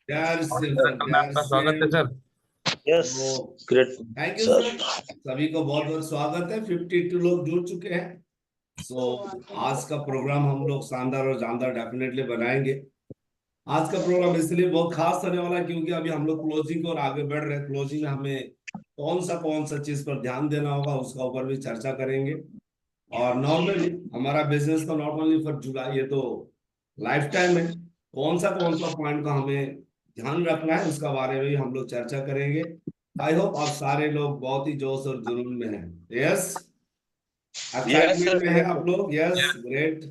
प्यार से sir, sir, में प्यार आपका से। स्वागत है सर। यस, तो great thank you sir. Sir, सभी को बहुत बहुत स्वागत है। 52 लोग जुड़ चुके हैं। सो आज का प्रोग्राम हम लोग शानदार और जानदार डेफिनेटली बनाएंगे। आज का प्रोग्राम इसलिए बहुत खास होने वाला है क्योंकि अभी हम लोग क्लोजिंग और आगे बढ़ रहे हैं। क्लोजिंग में हमें कौन सा चीज पर ध्यान देना होगा उसका ऊपर भी चर्चा करेंगे। और नॉर्मली हमारा बिजनेस तो नॉट ओनली फॉर जुलाई, ये तो लाइफ टाइम है। कौन सा पॉइंट का हमें ध्यान रखना है उसका बारे में भी हम लोग चर्चा करेंगे। आई होप आप सारे लोग बहुत ही जोश और जुनून में हैं। यस, यस एक्साइटमेंट सर, में है ग्रेट आप लोग। Yes, great.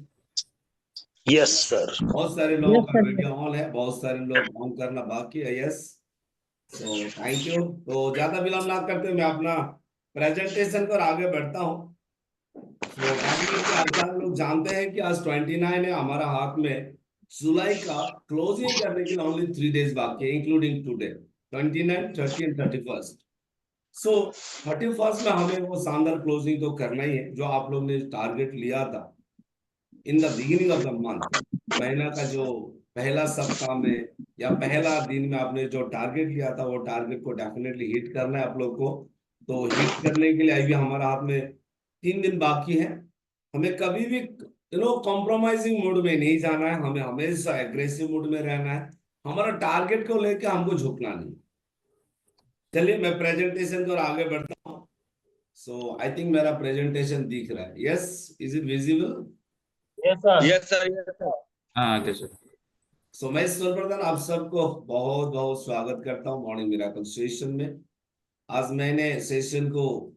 Yes sir. बहुत सारे लोगों का वीडियो ऑन है, बहुत सारे लोग ऑन करना बाकी है। Yes, so thank you. तो ज्यादा विलंब ना करते हुए मैं अपना प्रेजेंटेशन पर आगे बढ़ता हूँ। सो डेफिनेटली आप सारे लोग जानते हैं कि आज 29 है हमारा हाथ में। जुलाई का क्लोजिंग करने के लिए ओनली 3 डेज बाकी है, including today. 29, 30 and 31st। So 31st में हमें वो शानदार क्लोजिंग तो करना ही है जो आप लोग ने टारगेट लिया था in the beginning of the month. महीना का जो पहला सप्ताह में या पहला दिन में आपने जो टारगेट लिया था वो टारगेट को डेफिनेटली हिट करना है आप लोग को। तो हिट करने के लिए अभी हमारा हाथ में 3 दिन बाकी है। हमें कभी भी कॉम्प्रोमाइजिंग मूड में नहीं जाना है, हमें हमेशा एग्रेसिव मूड में रहना है। हमारा टारगेट को लेकर हमको झुकना नहीं। चलिए मैं प्रेजेंटेशन को आगे बढ़ता हूँ। सो आई थिंक मेरा प्रेजेंटेशन दिख रहा है। Yes, is it visible? Yes sir, yes sir, yes sir. हाँ आगे सर। सो मैं सर्वप्रथम आप सबको बहुत बहुत स्वागत करता हूँ मॉर्निंग मिराकल सेशन में। आज मैंने सेशन को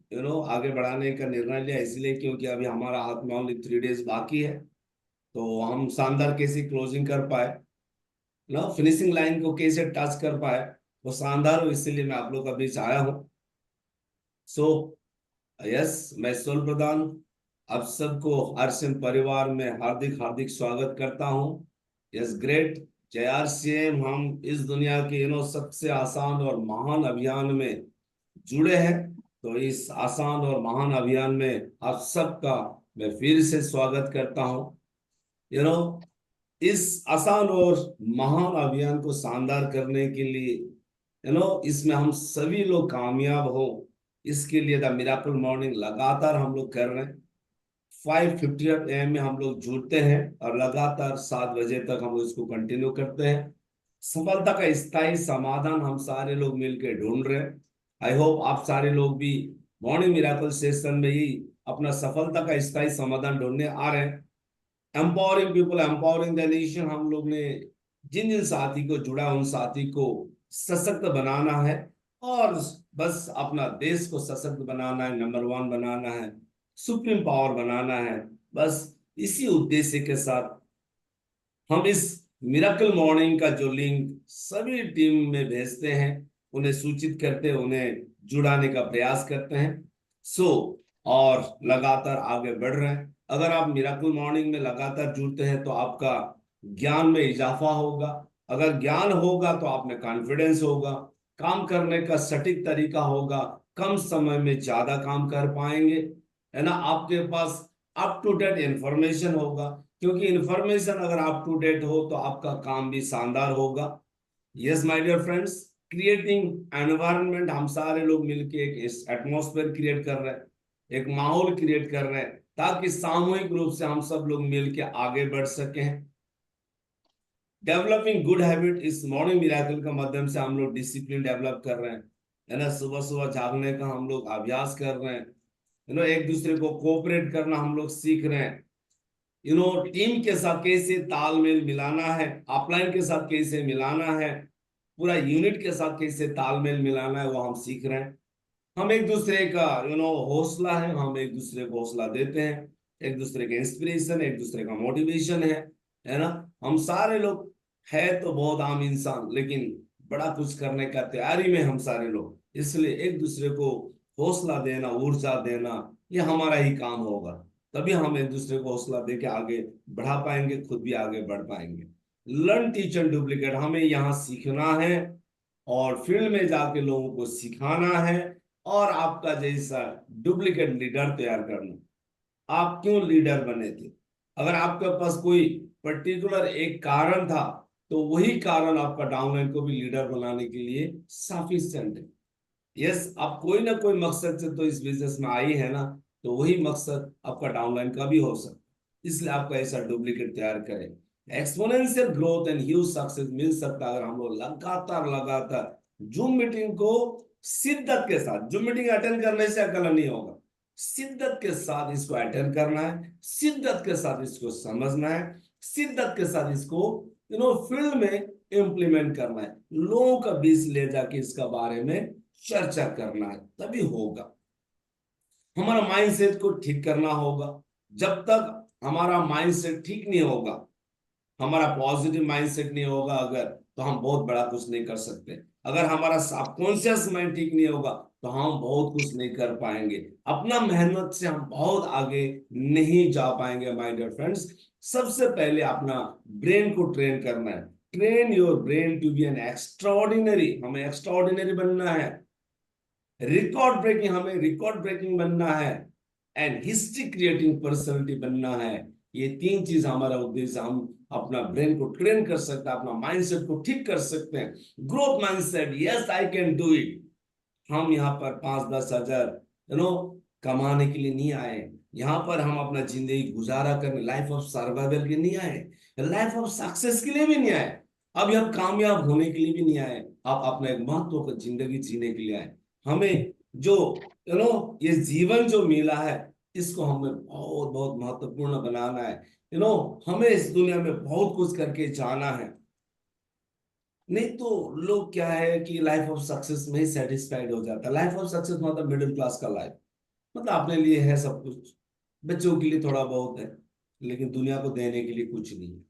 आगे बढ़ाने का निर्णय लिया इसलिए क्योंकि अभी हमारा हाथ में ओनली 3 डेज बाकी है। तो हम शानदार कैसे क्लोजिंग कर पाए ना, फिनिशिंग लाइन को कैसे टच कर पाए वो शानदार हो, इसलिए मैं आप लोग का बीच आया हूँ। सो यस, मैं सोल प्रधान आप सबको हर्षन परिवार में हार्दिक हार्दिक स्वागत करता हूँ। Yes, great. जय आरसीएम। हम इस दुनिया के सबसे आसान और महान अभियान में जुड़े हैं। तो इस आसान और महान अभियान में आप सबका मैं फिर से स्वागत करता हूँ। यू नो इस आसान और महान अभियान को शानदार करने के लिए इसमें हम सभी लोग कामयाब हो, इसके लिए द मिराकल मॉर्निंग लगातार हम लोग कर रहे हैं। 5:50 AM में हम लोग जुड़ते हैं और लगातार 7 बजे तक हम इसको कंटिन्यू करते हैं। सफलता का स्थायी समाधान हम सारे लोग मिलकर ढूंढ रहे हैं। आई होप आप सारे लोग भी मॉर्निंग मिराकल सेशन में ही अपना सफलता का स्थायी समाधान ढूंढने आ रहे हैं। Empowering people, empowering the nation. हम लोग ने जिन जिन साथी को जुड़ा उन साथी को सशक्त बनाना है और बस अपना देश को सशक्त बनाना है, नंबर 1 बनाना है, सुप्रीम पावर बनाना है। बस इसी उद्देश्य के साथ हम इस मिराकल मॉर्निंग का जो लिंक सभी टीम में भेजते हैं, उन्हें सूचित करते हैं, उन्हें जुड़ाने का प्रयास करते हैं। सो और लगातार आगे बढ़ रहे हैं। अगर आप मिराकल मॉर्निंग में लगातार जुड़ते हैं तो आपका ज्ञान में इजाफा होगा। अगर ज्ञान होगा तो आप में कॉन्फिडेंस होगा, काम करने का सटीक तरीका होगा, कम समय में ज्यादा काम कर पाएंगे, है ना। आपके पास अप टू डेट इंफॉर्मेशन होगा, क्योंकि इंफॉर्मेशन अगर अप टू डेट हो तो आपका काम भी शानदार होगा। Yes my dear friends, creating environment, हम सारे लोग मिलके एक एटमॉस्फेयर क्रिएट कर रहे हैं, एक माहौल क्रिएट कर रहे हैं ताकि सामूहिक रूप से हम सब लोग मिलके आगे बढ़ सकें। डेवलपिंग गुड हैबिट, इस मॉर्निंग मिराकल के माध्यम से हम लोग डिसिप्लिन डेवलप कर रहे हैं, है ना। सुबह सुबह जागने का हम लोग अभ्यास कर रहे हैं, एक दूसरे को कोऑपरेट करना हम लोग सीख रहे हैं। टीम के साथ कैसे तालमेल मिलाना है, अपलाइन के साथ कैसे मिलाना है, पूरा यूनिट के साथ कैसे तालमेल मिलाना है वो हम सीख रहे हैं। हम एक दूसरे का हौसला है, हम एक दूसरे को हौसला देते हैं। एक दूसरे का इंस्पिरेशन, एक दूसरे का मोटिवेशन है ना। हम सारे लोग है तो बहुत आम इंसान, लेकिन बड़ा कुछ करने का तैयारी में हम सारे लोग, इसलिए एक दूसरे को हौसला देना, ऊर्जा देना, ये हमारा ही काम होगा। तभी हम एक दूसरे को हौसला दे के आगे बढ़ा पाएंगे, खुद भी आगे बढ़ पाएंगे। लर्न टीच एंड डुप्लीकेट, हमें यहाँ सीखना है और फील्ड में जाके लोगों को सिखाना है और आपका जैसा डुप्लीकेट लीडर तैयार करना। आप क्यों लीडर बने थे? अगर आपके पास कोई पर्टिकुलर एक कारण था तो वही कारण आपका डाउनलाइन को भी लीडर बनाने के लिए सफिशिएंट है। यस, आप कोई ना कोई मकसद से तो इस बिजनेस में आई है ना, तो वही मकसद आपका डाउनलाइन का भी हो सकता है। इसलिए आपका ऐसा डुप्लीकेट तैयार करें। Exponential growth and huge success मिल सकता है अगर हम लोग लगातार लगातार जूम मीटिंग को शिद्दत के साथ, जूम मीटिंग अटेंड करने से अकल नहीं होगा, शिद्दत के साथ इसको अटेंड करना है, शिद्दत के साथ इसको समझना है, शिद्दत के साथ इसको फील्ड में इम्प्लीमेंट करना है, लोगों का बीच ले जाके इसका बारे में चर्चा करना है, तभी होगा। हमारा माइंडसेट को ठीक करना होगा। जब तक हमारा माइंडसेट ठीक नहीं होगा, हमारा पॉजिटिव माइंडसेट नहीं होगा अगर, तो हम बहुत बड़ा कुछ नहीं कर सकते। अगर हमारा सबकॉन्शियस माइंड ठीक नहीं होगा तो हम बहुत कुछ नहीं कर पाएंगे, अपना मेहनत से हम बहुत आगे नहीं जा पाएंगे माय डियर फ्रेंड्स। सबसे पहले अपना ब्रेन को ट्रेन करना है। Train your brain to be an extraordinary, हमें एक्स्ट्राऑर्डिनरी बनना है, रिकॉर्ड ब्रेकिंग, हमें रिकॉर्ड ब्रेकिंग बनना है, एंड हिस्ट्री क्रिएटिंग पर्सनालिटी बनना है। ये तीन चीज हमारा उद्देश्य। हम अपना ब्रेन को ट्रेन कर सकते हैं, अपना माइंडसेट को ठीक कर सकते हैं। Growth mindset, yes I can do it. हम यहाँ पर 5-10 हजार कमाने के लिए नहीं आए, यहाँ पर हम अपना जिंदगी गुजारा करने, लाइफ ऑफ सर्वाइवल के लिए नहीं आए, लाइफ ऑफ सक्सेस के लिए भी नहीं आए, अब हम कामयाब होने के लिए भी नहीं आए, आप अपना एक महत्व का जिंदगी जीने के लिए आए। हमें जो ये जीवन जो मिला है, इसको हमें बहुत बहुत महत्वपूर्ण बनाना है। हमें इस दुनिया में बहुत कुछ करके जाना है। नहीं तो लोग क्या है कि लाइफ ऑफ सक्सेस में ही सेटिस्फाइड हो जाता है। लाइफ ऑफ सक्सेस मतलब मिडिल क्लास का लाइफ, मतलब अपने लिए है सब कुछ, बच्चों के लिए थोड़ा बहुत है, लेकिन दुनिया को देने के लिए कुछ नहीं है,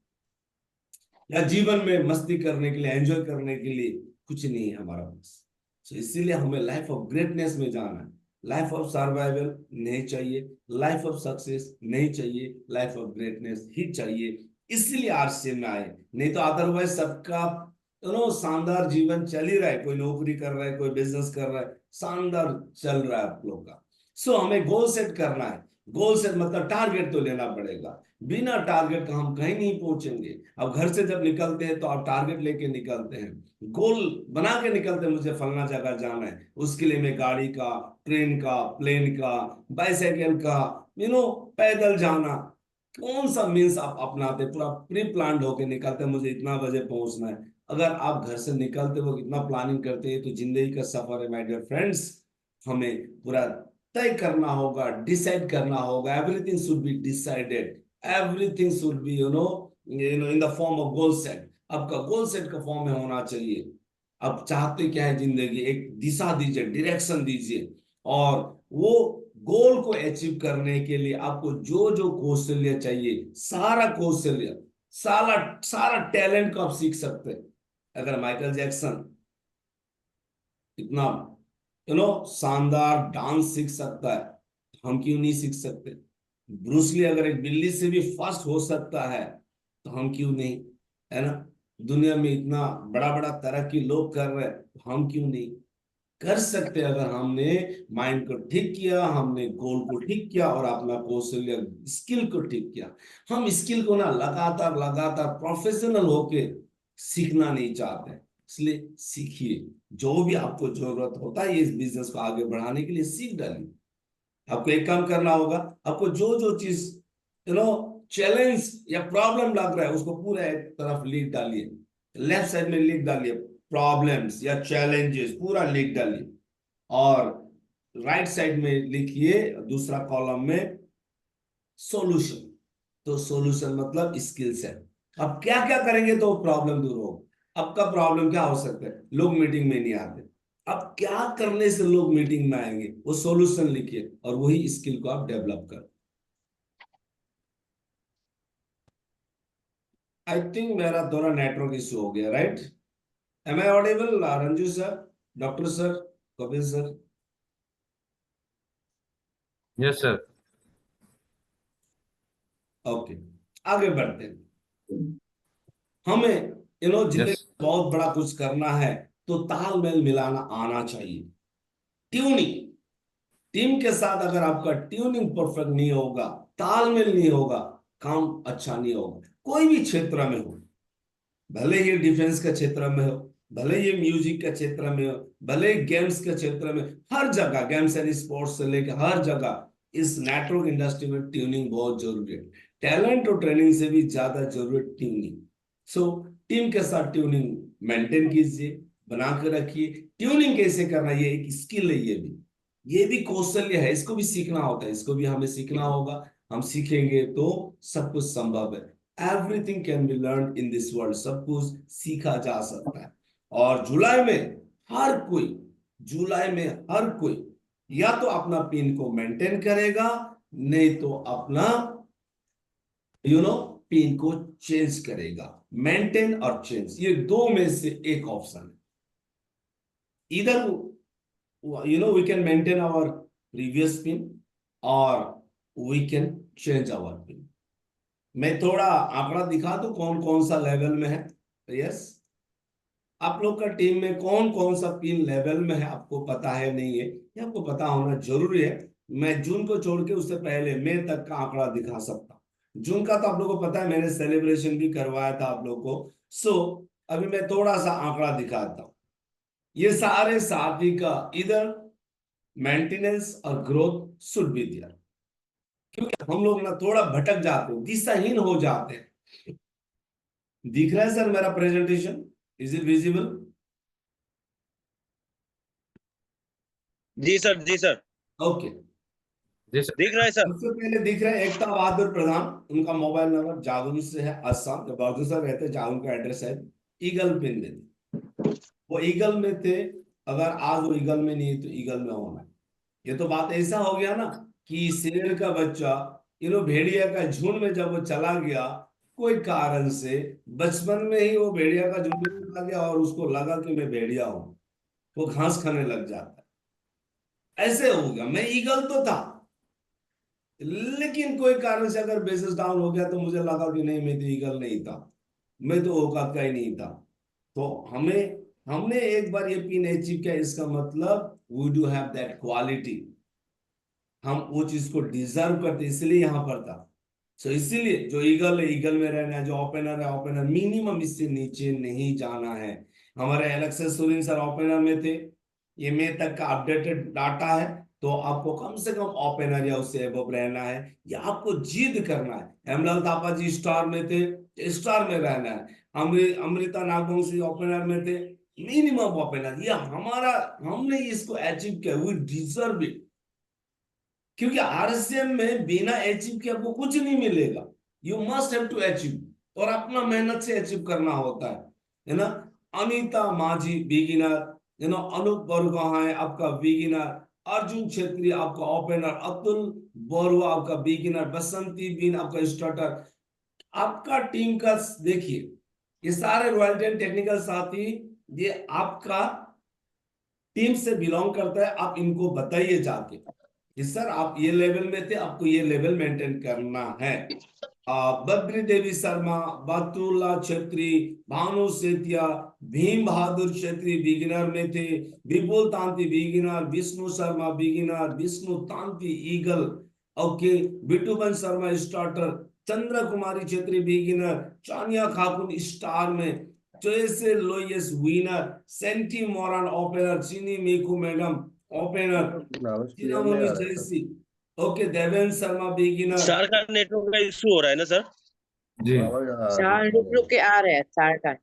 या जीवन में मस्ती करने के लिए, एंजॉय करने के लिए कुछ नहीं है हमारा पास। तो इसीलिए हमें लाइफ ऑफ ग्रेटनेस में जाना है। लाइफ ऑफ सर्वाइवल नहीं चाहिए, लाइफ ऑफ सक्सेस नहीं चाहिए, लाइफ ऑफ ग्रेटनेस ही चाहिए। इसलिए आरसीएम में आए, नहीं तो अदरवाइज सबका शानदार जीवन चल ही रहा है, कोई नौकरी कर रहा है, कोई बिजनेस कर रहा है, शानदार चल रहा है आप लोग का। सो हमें गोल सेट करना है। गोल सेट मतलब टारगेट तो लेना पड़ेगा, बिना टारगेट का हम कहीं नहीं पहुंचेंगे। अब घर से जब निकलते हैं तो आप टारगेट लेके निकलते हैं, गोल बना के निकलते हैं, मुझे फलना जगह जाना है, उसके लिए मैं गाड़ी का, ट्रेन का, प्लेन का, बाइसाइकिल का, पैदल जाना, कौन सा मीन्स आप अपनाते, पूरा प्री प्लान होके निकलते हैं, मुझे इतना बजे पहुंचना है। अगर आप घर से निकलते हो इतना प्लानिंग करते हैं तो जिंदगी का सफर है माय डियर फ्रेंड्स, हमें पूरा तय करना होगा, डिसाइड करना होगा। Everything should be decided, everything should be in the form of goal set. आपका गोल सेट का फॉर्म में होना चाहिए। आप चाहते क्या है जिंदगी, एक दिशा दीजिए, डायरेक्शन दीजिए, और वो गोल को अचीव करने के लिए आपको जो जो कौशल्य चाहिए, सारा कौशल्य, सारा सारा टैलेंट को आप सीख सकते हैं। अगर माइकल जैक्सन इतना शानदार डांस सीख सकता है, तो हम क्यों नहीं सीख सकते? ब्रूसली अगर एक बिल्ली से भी फास्ट हो सकता है, तो हम क्यों नहीं? है ना? दुनिया में इतना बड़ा बड़ा तरक्की लोग कर रहे हैं, तो हम क्यों नहीं कर सकते? अगर हमने माइंड को ठीक किया, हमने गोल को ठीक किया, और अपना कौशल्य स्किल को ठीक किया। हम स्किल को ना लगातार लगातार प्रोफेशनल होके सीखना नहीं चाहते, इसलिए सीखिए। जो भी आपको जरूरत होता है इस बिजनेस को आगे बढ़ाने के लिए, सीख डालिए। आपको एक काम करना होगा, आपको जो जो चीज चैलेंज या प्रॉब्लम लग रहा है, उसको पूरा एक तरफ लिख डालिए, लेफ्ट साइड में लिख डालिए प्रॉब्लम्स या चैलेंजेस, पूरा लिख डालिए, और राइट साइड में लिखिए दूसरा कॉलम में सॉल्यूशन। तो सॉल्यूशन मतलब स्किल सेट। अब क्या क्या करेंगे तो प्रॉब्लम दूर होगा। आपका प्रॉब्लम क्या हो सकता है? लोग मीटिंग में नहीं आते, अब क्या करने से लोग मीटिंग में आएंगे? वो सॉल्यूशन लिखिए, और वही स्किल को आप डेवलप कर। आई थिंक मेरा थोड़ा नेटवर्क इशू हो गया, right? Am I audible Ranju sir, doctor sir, Kapil sir? Yes sir. Okay, आगे बढ़ते हैं। हमें जिंदगी यस। में बहुत बड़ा कुछ करना है, तो तालमेल मिलाना आना चाहिए। ट्यूनिंग, टीम के साथ अगर आपका ट्यूनिंग परफेक्ट नहीं होगा, तालमेल नहीं होगा, काम अच्छा नहीं होगा, कोई भी क्षेत्र में हो। भले ही डिफेंस का क्षेत्र में हो, भले ही म्यूजिक का क्षेत्र में हो, भले ही गेम्स के क्षेत्र में, हर जगह गेम्स एंड स्पोर्ट्स से लेकर हर जगह इस नेटवर्क इंडस्ट्री में ट्यूनिंग बहुत जरूरी है। टैलेंट और ट्रेनिंग से भी ज्यादा जरूरी है ट्यूनिंग। सो टीम के साथ ट्यूनिंग मेंटेन कीजिए, बना के रखिए। ट्यूनिंग कैसे करना, ये एक स्किल है, ये भी कौशल्य है, इसको भी सीखना होता है, इसको भी हमें सीखना होगा। हम सीखेंगे तो सब कुछ संभव है। Everything can be learn in this world, सब कुछ सीखा जा सकता है। और जुलाई में हर कोई, जुलाई में हर कोई या तो अपना पिन को मेंटेन करेगा, नहीं तो अपना पिन को चेंज करेगा। मेंटेन और चेंज, ये दो में से एक ऑप्शन है। इधर we can maintain our previous pin or we can change our pin। मैं थोड़ा आंकड़ा दिखा दूं कौन कौन सा लेवल में है। यस, आप लोग का टीम में कौन कौन सा पिन लेवल में है आपको पता है नहीं है, ये आपको पता होना जरूरी है। मैं जून को छोड़ के उससे पहले मई तक का आंकड़ा दिखा सकता हूं। जून का तो आप लोगों को पता है, मैंने सेलिब्रेशन भी करवाया था आप लोग को। सो अभी मैं थोड़ा सा आंकड़ा दिखाता हूं। ये सारे साथी का इधर मेंटेनेंस और ग्रोथ शुड बी दिया, क्योंकि हम लोग ना थोड़ा भटक जाते हैं, दिशाहीन हो जाते हैं। दिख रहा है सर मेरा प्रेजेंटेशन? Is it visible? जी सर, जी सर। ओके, दिख रहा है सर। सबसे पहले दिख रहा है एकता बहादुर प्रधान, उनका मोबाइल नंबर जागुन से है, असम जब बहादुर सर रहते, जागुन का एड्रेस है। ईगल पिन देते, वो ईगल में थे, अगर आज वो ईगल में नहीं है तो ईगल में होना है। ये तो बात ऐसा हो गया ना कि शेर का बच्चा भेड़िया का झुंड में जब वो चला गया, कोई कारण से बचपन में ही वो भेड़िया का झुंड में चला गया और उसको लगा कि मैं भेड़िया हूं, वो घास खाने लग जाता है। ऐसे हो गया, मैं ईगल तो था, लेकिन कोई कारण से अगर बेसिस डाउन हो गया तो मुझे लगा कि नहीं, मैं तो ईगल नहीं था, मैं तो औकात का ही नहीं था। तो हमने एक बार ये पिन अचीव किया, इसका मतलब we do have that quality, हम वो चीज को डिजर्व करते, इसलिए यहां पर था। सो इसीलिए जो ईगल है ईगल में रहना है, जो ओपनर है ओपनर, मिनिमम इससे नीचे नहीं जाना है। हमारे एलेक्सेस सुरीन सर ओपनर में थे, ये मई तक का अपडेटेड डाटा है। तो आपको कम से कम ओपनर या उससे एबव रहना है, या आपको जिद करना है। हेमलाल थापा जी स्टार में थे, स्टार में रहना है। अमृता नागवंशी ओपनर में थे, मिनिमम ओपनर, ये हमारा, हमने इसको अचीव किया, वी डिजर्व इट। क्योंकि आरएसएम में बिना अचीव के आपको कुछ नहीं मिलेगा, you must have to achieve, और अपना मेहनत से अचीव करना होता है ना। अनीता माझी बिगिनर, अनूप बरुगोहाई आपका बिगिनर, अर्जुन छेत्री आपका ओपनर, अतुल बरुआ आपका बिगिनर, बसंती बिन आपका स्टार्टर। आपका टीम का देखिए, ये सारे रॉयल्टी एंड टेक्निकल साथी, ये आपका टीम से बिलोंग करता है। आप इनको बताइए जाके कि सर आप ये लेवल में थे, आपको ये लेवल मेंटेन करना है। बद्री देवी शर्मा, बतुल्ला छेत्री, भानु सेतिया, भीम बहादुर छेत्री बिगिनर में थे, Vipul Tanti beginner, Vishnu Sharma beginner, Vishnu Tanti eagle, okay, Bittuban Sharma starter, Chandra Kumari Chhetri beginner, Chania Khakun star में, जैसे lowest winner, Senti Moran opener, Chini Miku madam opener, Chiramoni जैसी, okay, Devendra Sharma beginner. Sir का नेटवर्क का इशू हो रहा है ना सर? जी चार रुक के आ रहे हैं, चार का।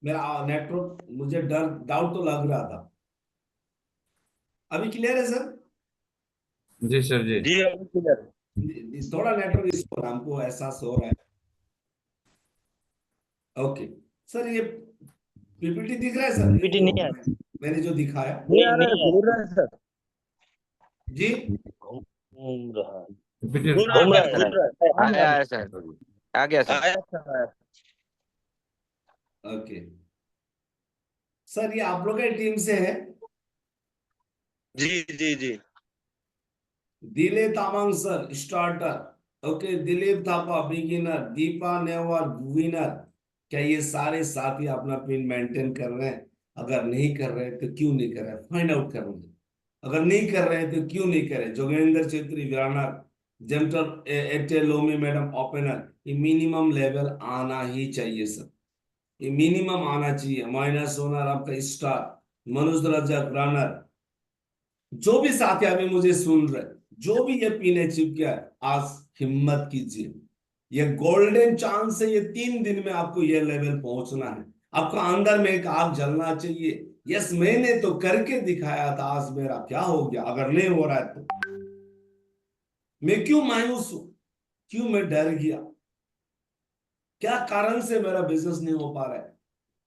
मेरा नेटवर्क, मुझे डर डाउट तो लग रहा था। अभी क्लियर है सर? जी सर जी जी अभी क्लियर है। थोड़ा नेटवर्क इशू हमको एहसास हो रहा है। ओके सर, ये पीपीटी दिख रहा है सर? पीपीटी नहीं आ रहा, मैंने जो दिखाया नहीं आ रहा है, घूम रहा है सर। जी, घूम रहा है, पीपीटी घूम रहा है, घूम रहा है। आया है सर, आ गया सर। आया सर, आया। ओके सर, ये आप लोग की टीम से है? जी जी जी। दिले Tamang sir starter, okay, Dilip Thapa beginner, Deepa Newar winner. क्या ये सारे साथी अपना पिन मेंटेन कर रहे हैं? अगर नहीं कर रहे तो क्यों नहीं कर रहे, फाइंड आउट करेंगे। अगर नहीं कर रहे तो क्यों नहीं करे। जोगेंद्र छेत्री विरानर, जेमटर एटे लोमी मैडम ओपनर, ये मिनिमम लेवल आना ही चाहिए सर। ये मिनिमम आना चाहिए। माइनस ओनर आपका स्टार, मनोज रजक रनर, जो भी साथी अभी मुझे सुन रहे, जो भी ये पिन अचीव किया है, आज हिम्मत कीजिए, ये गोल्डन चांस है। ये 3 दिन में आपको ये लेवल पहुंचना है। आपका अंदर में एक आग जलना चाहिए। यस, मैंने तो करके दिखाया था, आज मेरा क्या हो गया? अगर नहीं हो रहा है तो मैं क्यों मायूस हूं? क्यों मैं डर गया? क्या कारण से मेरा बिजनेस नहीं हो पा रहा है?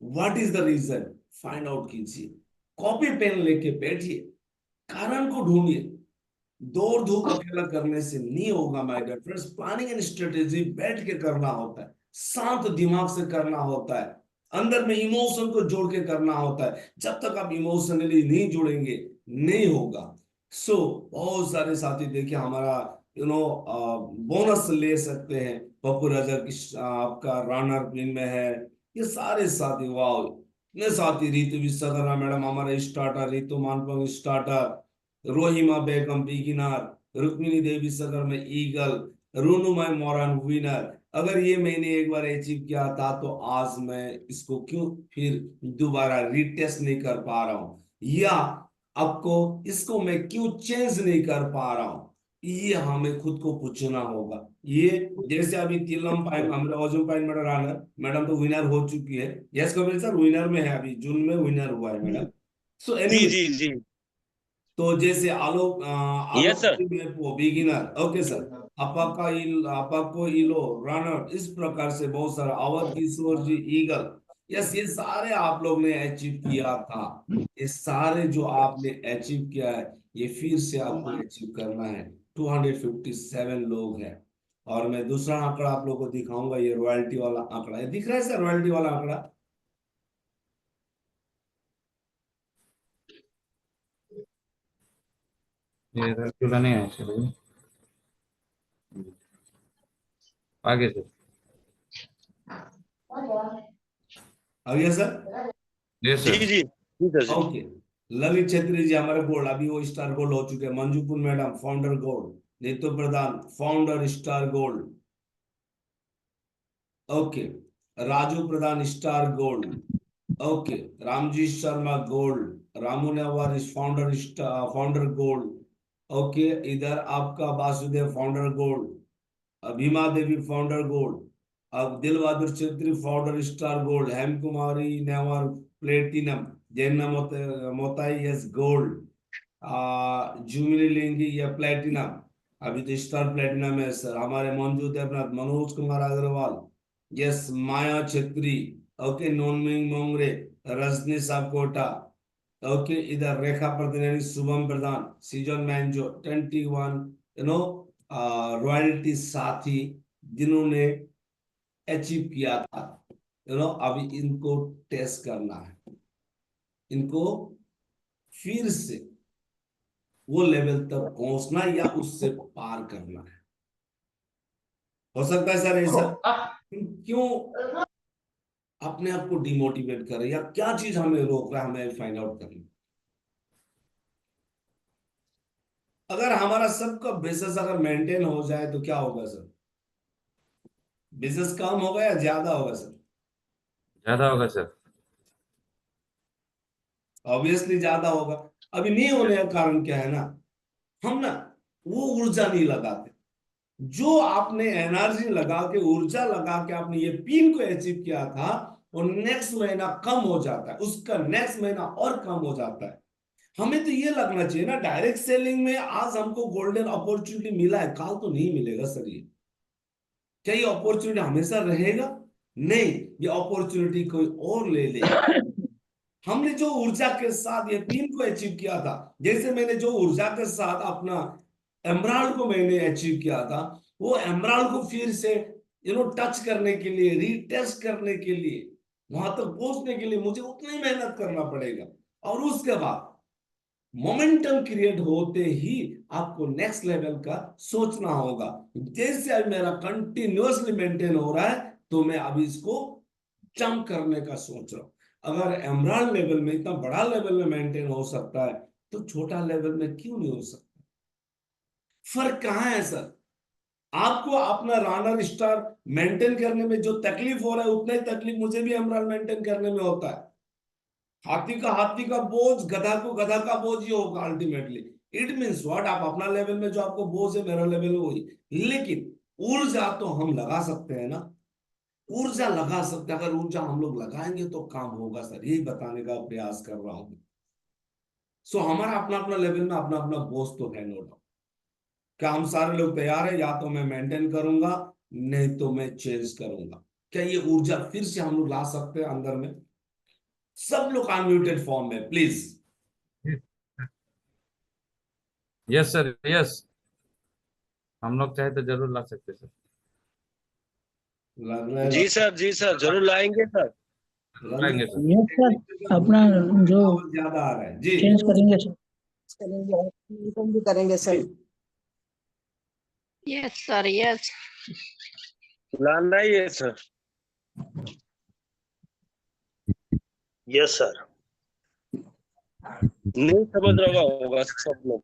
What is the reason? Find out कीजिए। कॉपी पेन लेके बैठिए, कारण को ढूंढिए। दौड़ धूप अकेला करने से नहीं होगा my dear friends. Planning and strategy बैठ के करना होता है, शांत दिमाग से करना होता है, अंदर में इमोशन को जोड़ के करना होता है। जब तक आप इमोशनली नहीं जुड़ेंगे, नहीं होगा। बहुत सारे साथी देखिए हमारा बोनस ले सकते हैं। पप्पू रजक आपका रनर पिन में है। ये सारे साथी, वाह, इतने साथी। रितु विश्वकर्मा मैडम हमारे स्टार्टर, रितु मानपंग स्टार्टर, रोहिमा बेगम बिगिनर, रुक्मिणी देवी सगर में ईगल, रोनुमय मोरन विनर। अगर ये मैंने एक बार अचीव किया था तो आज मैं इसको क्यों फिर दोबारा रिटेस्ट नहीं कर पा रहा हूं, या आपको इसको मैं क्यों चेंज नहीं कर पा रहा हूं? ये हमें खुद को पूछना होगा। ये जैसे अभी तिलम पाइन हमारे अजम पाइन मैडम रानर मैडम तो विनर हो चुकी है। यस कपिल सर, विनर में है, अभी जून में विनर हुआ है मैडम। सो जी एनीवे, जी जी। तो जैसे Alok yes sir. Beginner, okay sir, आपको इलो रनर, इस प्रकार से बहुत सारा, अवध किशोर जी ईगल। यस, ये सारे आप लोग ने अचीव किया था। ये सारे जो आपने अचीव किया है, ये फिर से आपको अचीव करना है। 257 लोग हैं। और मैं दूसरा आंकड़ा आप लोगों को दिखाऊंगा, ये रॉयल्टी वाला आंकड़ा, ये दिख रहा है सर, रॉयल्टी वाला आंकड़ा। ये रसगुल्ला नहीं है सर ये। आगे सर। आ गया सर? जी जी सर। जी जी सर जी। ओके। ललित छेत्री जी हमारे गोल्ड, अभी वो स्टार गोल्ड हो चुके हैं। Manjupur madam founder gold. Neetu Pradhan founder star gold. Okay. Raju Pradhan star gold. Okay. Ramji Sharma gold. Ramu Newar is founder founder gold. Okay, इधर आपका वासुदेव फाउंडर गोल्ड। भीमा देवी फाउंडर गोल्ड। अब दिल Bahadur Chhetri founder star gold. हेम कुमारी नेवार प्लेटिनम। जैना मोताई यस गोल्ड। जुमिनी लेंगी या प्लेटिनम, अभी तो स्टार प्लेटिनम है सर। हमारे मंजू देवनाथ, मनोज कुमार अग्रवाल, यस, माया छेत्री, ओके, नोनमिंग मोंगरे, रजनी सापकोटा, ओके, इधर रेखा प्रतिनिधि शुभम प्रधान, सीजन मैंजो 21, नो रॉयल्टी साथी जिन्होंने अचीव किया था। अभी इनको टेस्ट करना है, इनको फिर से वो लेवल तक पहुंचना या उससे पार करना है। हो सकता है सर ऐसा, क्यों अपने आप को डिमोटिवेट कर रहे, या क्या चीज हमें रोक रहा है, हमें फाइंड आउट करना। अगर हमारा सबका बिजनेस अगर मेंटेन हो जाए तो क्या होगा सर? बिजनेस कम होगा या ज्यादा होगा सर? ज्यादा होगा सर। ऑब्वियसली ज्यादा होगा। अभी नहीं होने का कारण क्या है ना, हम ना वो ऊर्जा नहीं लगाते। जो आपने एनर्जी लगा के, ऊर्जा लगा के आपने ये पिन को अचीव किया था, और नेक्स्ट महीना कम हो जाता है, उसका नेक्स्ट महीना और कम हो जाता है। हमें तो ये लगना चाहिए ना, डायरेक्ट सेलिंग में आज हमको गोल्डन अपॉर्चुनिटी मिला है, कल तो नहीं मिलेगा सर। ये क्या ये अपॉर्चुनिटी हमेशा रहेगा? नहीं, ये अपॉर्चुनिटी कोई और ले लेगा। हमने जो ऊर्जा के साथ ये पिन को अचीव किया था, जैसे मैंने जो ऊर्जा के साथ अपना एमराल्ड को मैंने अचीव किया था, वो एमराल्ड को फिर से टच करने के लिए, रीटेस्ट करने के लिए, वहां तक पहुंचने के लिए मुझे उतना ही मेहनत करना पड़ेगा। और उसके बाद मोमेंटम क्रिएट होते ही आपको नेक्स्ट लेवल का सोचना होगा। जैसे अब मेरा कंटिन्यूअसली मेंटेन हो रहा है, तो मैं अभी इसको जंप करने का सोच रहा हूं। अगर एमराल्ड लेवल में इतना बड़ा लेवल में मेंटेन हो सकता है, तो छोटा लेवल में क्यों नहीं हो सकता? फर्क कहां है सर? आपको अपना रनर स्टार मेंटेन करने में जो तकलीफ हो रहा है उतना ही तकलीफ मुझे भी एमरान मेंटेन करने में होता है। हाथी का बोझ, गधा को गधा का बोझ ही होगा अल्टीमेटली। इट मीन्स व्हाट, आप अपना लेवल में जो आपको बोझ है मेरा लेवल में वही। लेकिन ऊर्जा तो हम लगा सकते हैं ना, ऊर्जा लगा सकते हैं। अगर ऊर्जा हम लोग लगाएंगे तो काम होगा सर, यही बताने का प्रयास कर रहा हूं। सो हमारा अपना अपना लेवल में अपना अपना बोझ तो है, नो डाउट। क्या हम सारे लोग तैयार है? या तो मैं मेंटेन करूंगा, नहीं तो मैं चेंज करूंगा। क्या ये ऊर्जा फिर से हम लोग ला सकते हैं अंदर में? सब लोग अनम्यूटेड फॉर्म में प्लीज। Yes sir, yes. हम लोग चाहे तो जरूर ला सकते सर। लग रहा है जी सर जरूर लाएंगे सर। लाएंगे सर। यस सर, अपना जो आवाज ज्यादा आ रहा है जी। चेंज करेंगे सर। करेंगे सर। Yes sir, yes. लाना ही है सर। Yes sir. नहीं समझ रहा होगा सब लोग,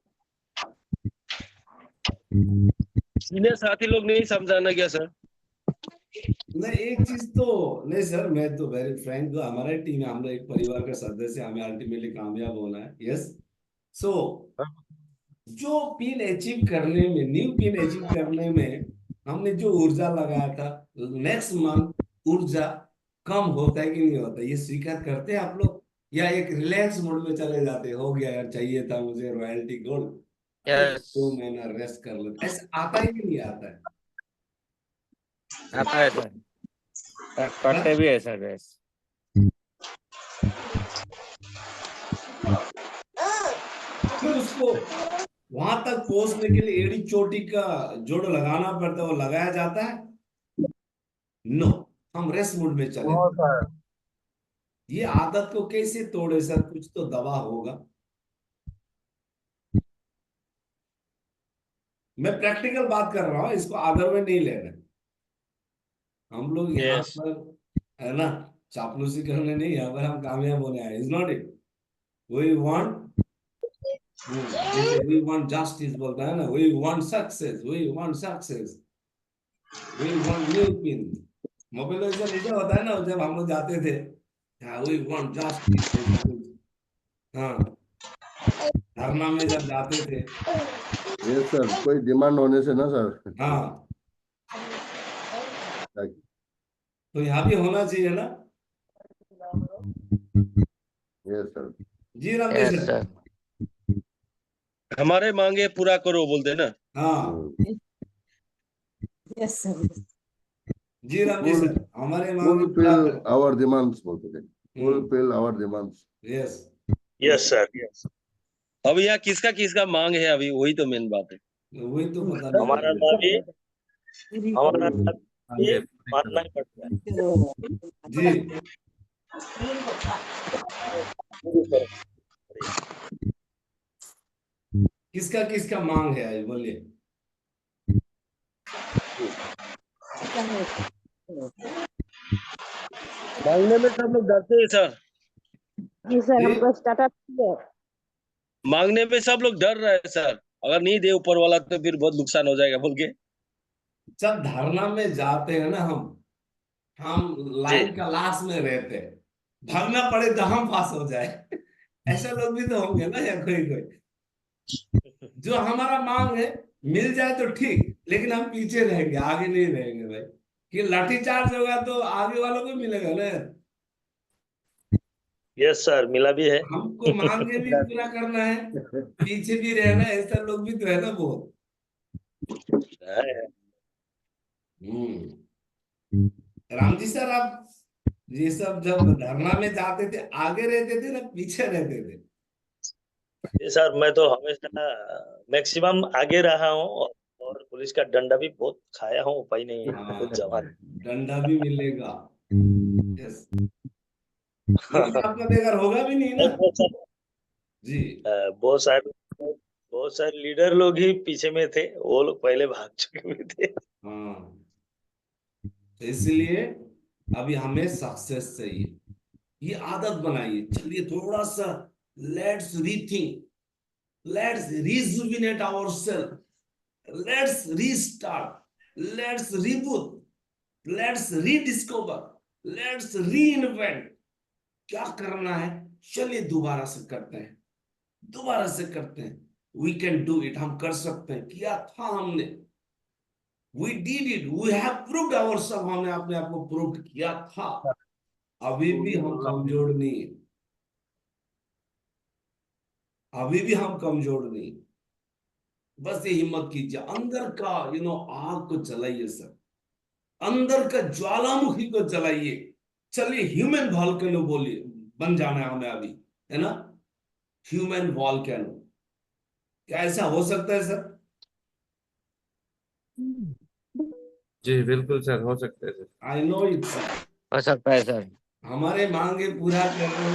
सीनियर साथी लोग नहीं समझाना क्या सर? नहीं, एक चीज तो नहीं सर, मैं तो वेरी फ्रैंक, हमारा टीम है, हम लोग एक परिवार का सदस्य, हमें अल्टीमेटली कामयाब होना है। यस। सो जो पिन अचीव करने में, न्यू पिन अचीव करने में हमने जो ऊर्जा लगाया था, नेक्स्ट मंथ ऊर्जा कम होता है कि नहीं होता, ये स्वीकार करते हैं आप लोग? या एक रिलैक्स मोड में चले जाते हैं, हो गया यार, चाहिए था मुझे रॉयल्टी गोल्ड, यस। 2 महीना रेस्ट कर लो, ऐसा आता ही नहीं आता है? आता है सर, करते भी है सर। यस। फिर उसको वहां तक पहुंचने के लिए एड़ी चोटी का जोड़ लगाना पड़ता है, वो लगाया जाता है? नो, हम रेस्ट मोड में चले। ये आदत को कैसे तोड़े सर? कुछ तो दवा होगा। मैं प्रैक्टिकल बात कर रहा हूं, इसको आदर में नहीं लेना। हम लोग यहाँ Yes. पर है ना, चापलूसी करने नहीं, यहाँ पर हम कामयाब होने आए। Is not it? We want, जैसे वी वांट जस्टिस बोलता है ना, we want success, we want success, we want new pin. Mobilisation ऐसा होता है ना, जब हम लोग जाते थे, वी वांट जस्टिस, ऐसा कुछ। हाँ, धरना में जब जाते थे। ये सर, कोई डिमांड होने से ना सर। हाँ, तो यहाँ भी होना चाहिए ना। ये सर। जी रामदेव यस सर। सर। हमारे मांगे पूरा करो बोलते ना। हाँ यस सर। जी रामदेव Full- सर, हमारे मांगे Fulfill पूरा करें। our demands बोलते थे। Fulfill our demands। Yes. Yes sir, yes. अब यहाँ किसका किसका मांग है अभी, वही तो मेन बात है। वही तो पता नहीं हमारा चल रहा है। दाबी, हमारा आगे मानना ही पड़ता है। जी। किसका किसका मांग है आज बोलिए? मांगने में सब लोग डरते हैं सर। जी सर, जी? हमको स्टार्टअप है। मांगने में सब लोग डर रहे हैं सर, अगर नहीं दे ऊपर वाला तो फिर बहुत नुकसान हो जाएगा बोल के। जब धरना में जाते हैं ना हम लाइन का लास्ट में रहते हैं, भागना पड़े तो हम पास हो जाए। ऐसे लोग भी तो होंगे ना, या कोई कोई जो हमारा मांग है मिल जाए तो ठीक, लेकिन हम पीछे रहेंगे, आगे नहीं रहेंगे भाई, कि लाठीचार्ज होगा तो आगे वालों को मिलेगा ना यार। यस सर, मिला भी है। हमको मांगे भी पूरा करना है, पीछे भी रहना है, ऐसा लोग भी तो है ना बहुत। राम जी सर, आप ये सब जब धरना में जाते थे, आगे रहते थे ना पीछे रहते थे? ये सर, मैं तो हमेशा मैक्सिमम आगे रहा हूँ, और पुलिस का डंडा भी बहुत खाया हूँ, उपाय नहीं है हाँ, कुछ जवान। डंडा भी मिलेगा। यस। लेकिन आपका बेकार होगा भी नहीं ना। जी। बहुत सारे लीडर लोग ही पीछे में थे, वो लोग पहले भाग चुके हुए थे। हाँ, तो इसलिए अभी हमें सक्सेस चाहिए, ये आदत बनाइए। चलिए थोड़ा सा let's rethink, let's rejuvenate ourselves, let's restart, let's reboot, let's rediscover, let's reinvent. क्या करना है, चलिए दोबारा से करते हैं, दोबारा से करते हैं। वी कैन डू इट, हम कर सकते हैं। किया था हमने, we did it, we have proved ourselves, हमने अपने आप को प्रूव किया था। अभी भी हम कमजोर नहीं है, अभी भी हम कमजोर नहीं। बस ये हिम्मत कीजिए, अंदर का आग को जलाइए सर, अंदर का ज्वालामुखी को जलाइए। चलिए ह्यूमन वॉल्केनो बोलिए, बन जाना है हमें अभी, है ना, ह्यूमन वॉल्केनो। क्या ऐसा हो सकता है सर? जी बिल्कुल सर, हो सकते हैं sir. I know it sir. हो सकता है सर। हमारे मांगे पूरा करो।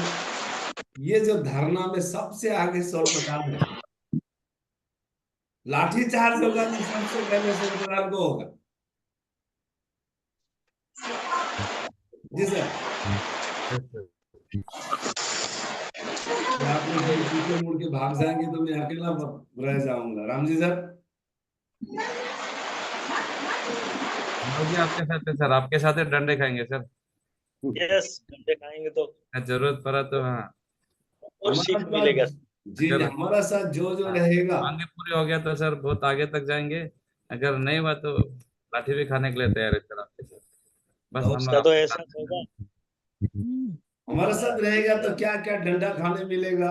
ये जो धरना में सबसे आगे सर्वप्रधान है, लाठीचार्ज होगा तो सबसे पहले सर्वप्रधान को होगा। जी सर। Yes sir. या आप लोग कहीं पीछे मुड़ के भाग जाएंगे तो मैं अकेला रह जाऊंगा। राम जी सर। हम लोग भी आपके साथ है सर, आपके साथ ही डंडे खाएंगे सर। यस, डंडे खाएंगे तो जरूरत पड़ा तो हाँ। और हमारा सीख साथ, मिलेगा। जी अगर हमारा साथ जो जो हाँ, रहेगा, मांगे पूरी हो गया तो सर बहुत आगे तक जाएंगे। अगर नहीं हुआ तो लाठी भी खाने के लिए तैयार है सर आपके साथ। बस तो हम लोग उसका तो आपके एहसास साथ होगा। हमारे साथ रहेगा तो क्या क्या डंडा खाने मिलेगा,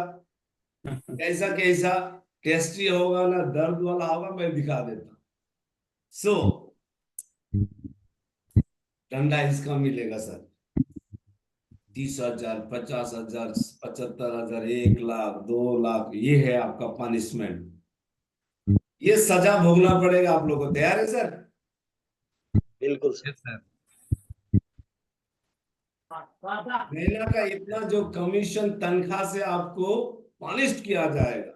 कैसा कैसा टेस्टी होगा ना, दर्द वाला होगा, मैं दिखा देता। सो डंडा इसका मिलेगा सर, 30,000, 50,000, 75,000, 1 लाख, 2 लाख, ये है आपका पनिशमेंट। ये सजा भोगना पड़ेगा आप लोगों को। तैयार है सर? बिल्कुल सर। Yes sir. महीना का इतना जो कमीशन तनख्वाह से आपको पनिश किया जाएगा।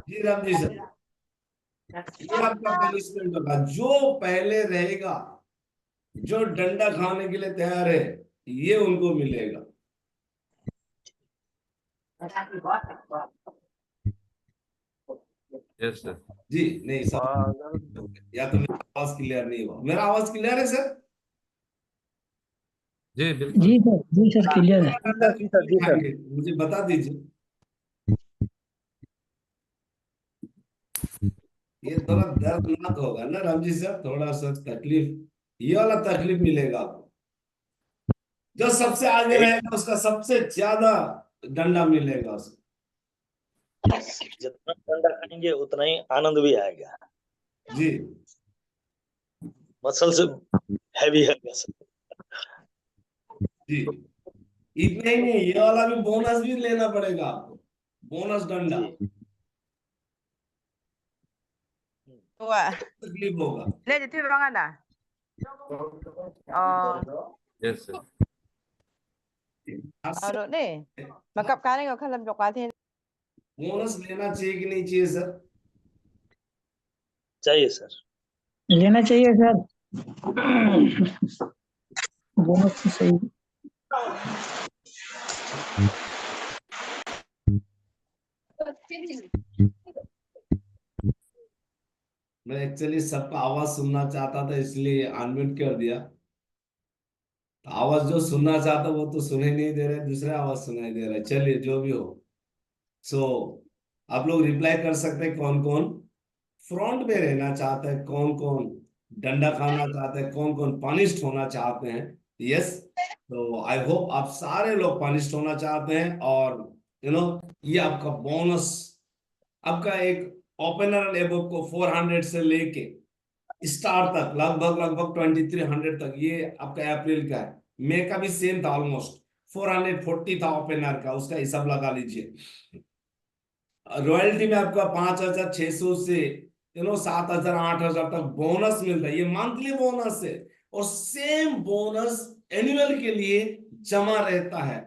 जी राम जी सर, ये आपका पनिशमेंट होगा। जो पहले रहेगा, जो डंडा खाने के लिए तैयार है, ये उनको मिलेगा। Yes sir. जी नहीं सब, या तो मेरा आवाज क्लियर नहीं हुआ। मेरा आवाज क्लियर है सर? जी बिल्कुल। जी सर क्लियर है। डंडा कितने खाएंगे मुझे बता दीजिए। ये थोड़ा दर्दनाक होगा ना राम जी सर, थोड़ा सा तकलीफ, ये वाला तकलीफ मिलेगा आपको। जो सबसे आगे रहेगा उसका सबसे ज्यादा डंडा मिलेगा उसको। जितना डंडा खाएंगे उतना ही आनंद भी आएगा। जी मसल्स हैवी है सर। जी, इतना ही नहीं, ये वाला भी बोनस भी लेना पड़ेगा आपको, बोनस डंडा। जी। Wah, तकलीफ होगा। lihat itu ruangan dah. Oh, yes sir. aduh nih. Makap kali kau kan lebih kuat ini. Bonus लेना चाहिए कि नहीं चाहिए सर? चाहिए सर। लेना चाहिए सर। बोनस तो सही। मैं एक्चुअली सबका आवाज सुनना चाहता था, इसलिए अनम्यूट कर दिया। आवाज जो सुनना चाहता वो तो सुनाई नहीं दे रहा है, दूसरा आवाज सुनाई दे रहा है। चलिए जो भी हो। सो आप लोग रिप्लाई कर सकते हैं कौन कौन फ्रंट में रहना चाहता है, कौन कौन डंडा खाना चाहता है, कौन कौन पनिश्ड होना चाहते हैं। यस, तो आई होप आप सारे लोग पनिश्ड होना चाहते हैं। और ये आपका बोनस, आपका एक ओपनर एबोव को 400 से लेके स्टार तक लगभग लगभग 2300 तक, ये आपका अप्रैल का है। मई का भी सेम था, ऑलमोस्ट 440 था ओपनर का, उसका हिसाब लगा लीजिए। रॉयल्टी में आपका 5,600 से 7,000 8,000 तक बोनस मिलता है। ये मंथली बोनस है, और सेम बोनस एनुअल के लिए जमा रहता है।